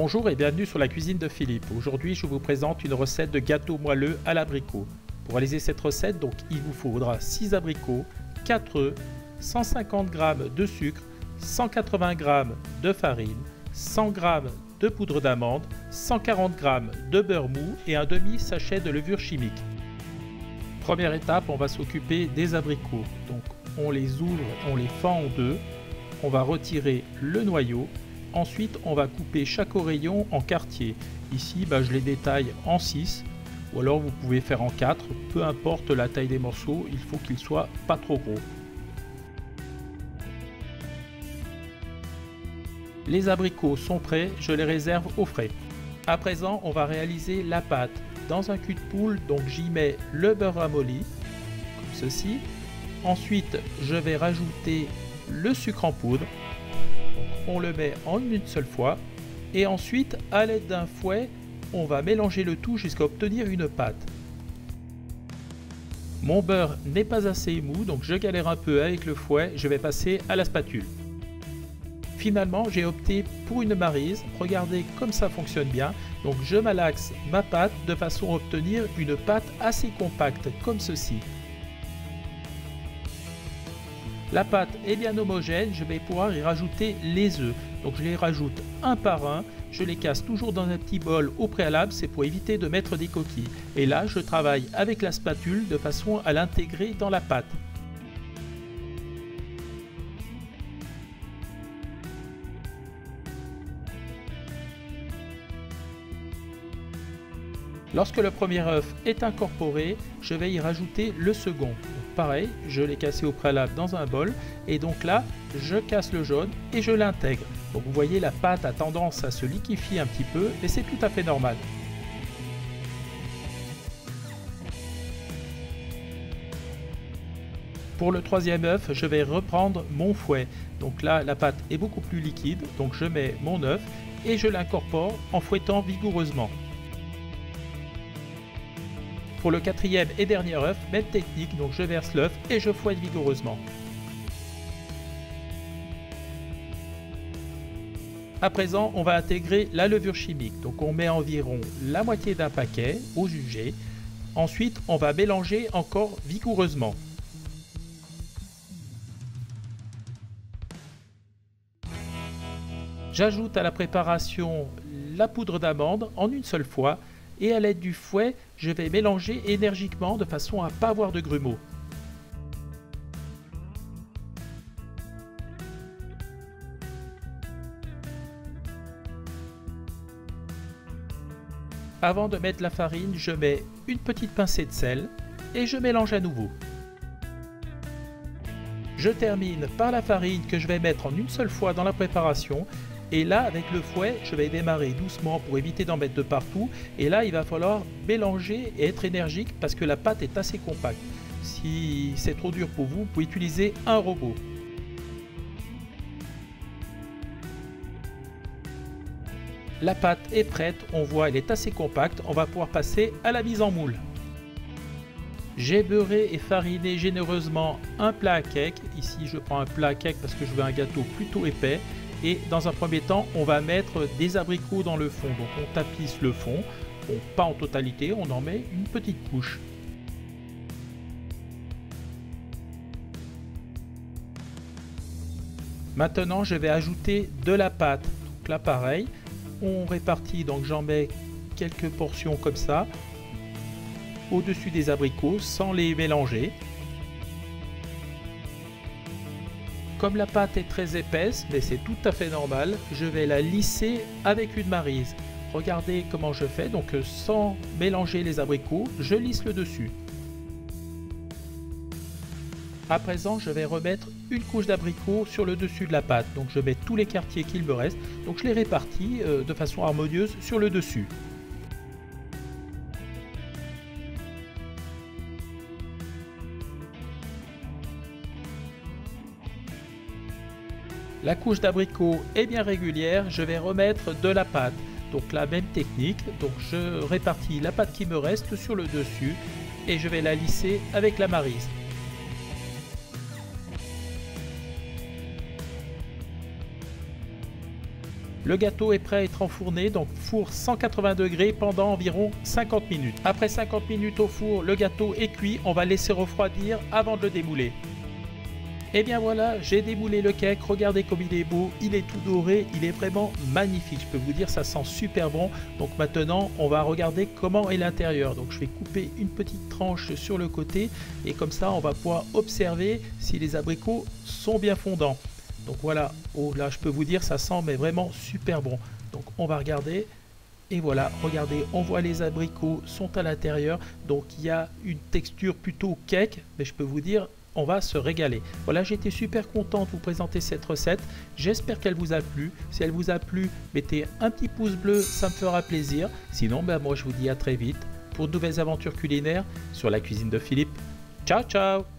Bonjour et bienvenue sur la cuisine de Philippe. Aujourd'hui, je vous présente une recette de gâteau moelleux à l'abricot. Pour réaliser cette recette, il vous faudra 6 abricots, 4 œufs, 150 g de sucre, 180 g de farine, 100 g de poudre d'amande, 140 g de beurre mou et un demi-sachet de levure chimique. Première étape, on va s'occuper des abricots. Donc, on les ouvre, on les fend en deux, on va retirer le noyau. Ensuite, on va couper chaque oreillon en quartiers. Ici, je les détaille en 6, ou alors vous pouvez faire en 4, peu importe la taille des morceaux, il faut qu'ils soient pas trop gros. Les abricots sont prêts, je les réserve au frais. À présent, on va réaliser la pâte. Dans un cul de poule, donc j'y mets le beurre ramolli, comme ceci. Ensuite, je vais rajouter le sucre en poudre. On le met en une seule fois et ensuite à l'aide d'un fouet on va mélanger le tout jusqu'à obtenir une pâte. Mon beurre n'est pas assez mou donc je galère un peu avec le fouet, je vais passer à la spatule. Finalement j'ai opté pour une maryse, regardez comme ça fonctionne bien, donc je malaxe ma pâte de façon à obtenir une pâte assez compacte comme ceci. La pâte est bien homogène, je vais pouvoir y rajouter les œufs. Donc je les rajoute un par un, je les casse toujours dans un petit bol au préalable, c'est pour éviter de mettre des coquilles. Et là, je travaille avec la spatule de façon à l'intégrer dans la pâte. Lorsque le premier œuf est incorporé, je vais y rajouter le second. Donc pareil, je l'ai cassé au préalable dans un bol et donc là, je casse le jaune et je l'intègre. Donc vous voyez, la pâte a tendance à se liquéfier un petit peu et c'est tout à fait normal. Pour le troisième œuf, je vais reprendre mon fouet. Donc là, la pâte est beaucoup plus liquide, donc je mets mon œuf et je l'incorpore en fouettant vigoureusement. Pour le quatrième et dernier œuf, même technique, donc je verse l'œuf et je fouette vigoureusement. À présent, on va intégrer la levure chimique. Donc on met environ la moitié d'un paquet au jugé. Ensuite, on va mélanger encore vigoureusement. J'ajoute à la préparation la poudre d'amande en une seule fois. Et à l'aide du fouet, je vais mélanger énergiquement de façon à ne pas avoir de grumeaux. Avant de mettre la farine, je mets une petite pincée de sel et je mélange à nouveau. Je termine par la farine que je vais mettre en une seule fois dans la préparation. Et là, avec le fouet, je vais démarrer doucement pour éviter d'en mettre de partout. Et là, il va falloir mélanger et être énergique parce que la pâte est assez compacte. Si c'est trop dur pour vous, vous pouvez utiliser un robot. La pâte est prête, on voit, elle est assez compacte. On va pouvoir passer à la mise en moule. J'ai beurré et fariné généreusement un plat à cake. Ici, je prends un plat à cake parce que je veux un gâteau plutôt épais. Et dans un premier temps, on va mettre des abricots dans le fond. Donc on tapisse le fond, bon, pas en totalité, on en met une petite couche. Maintenant, je vais ajouter de la pâte. Donc là, pareil, on répartit, donc j'en mets quelques portions comme ça, au-dessus des abricots, sans les mélanger. Comme la pâte est très épaisse, mais c'est tout à fait normal, je vais la lisser avec une maryse. Regardez comment je fais, donc sans mélanger les abricots, je lisse le dessus. À présent, je vais remettre une couche d'abricots sur le dessus de la pâte. Donc je mets tous les quartiers qu'il me reste, donc je les répartis de façon harmonieuse sur le dessus. La couche d'abricot est bien régulière, je vais remettre de la pâte. Donc la même technique, donc je répartis la pâte qui me reste sur le dessus et je vais la lisser avec la maryse. Le gâteau est prêt à être enfourné, donc four 180 degrés pendant environ 50 minutes. Après 50 minutes au four, le gâteau est cuit, on va laisser refroidir avant de le démouler. Et bien voilà, j'ai démoulé le cake, regardez comme il est beau, il est tout doré, il est vraiment magnifique, je peux vous dire ça sent super bon. Donc maintenant on va regarder comment est l'intérieur. Donc je vais couper une petite tranche sur le côté et comme ça on va pouvoir observer si les abricots sont bien fondants. Donc voilà, oh là je peux vous dire ça sent mais vraiment super bon. Donc on va regarder. Et voilà, regardez, on voit les abricots sont à l'intérieur, donc il y a une texture plutôt cake, mais je peux vous dire, on va se régaler. Voilà, j'étais super content de vous présenter cette recette. J'espère qu'elle vous a plu. Si elle vous a plu, mettez un petit pouce bleu, ça me fera plaisir. Sinon, moi je vous dis à très vite pour de nouvelles aventures culinaires sur la cuisine de Philippe. Ciao, ciao!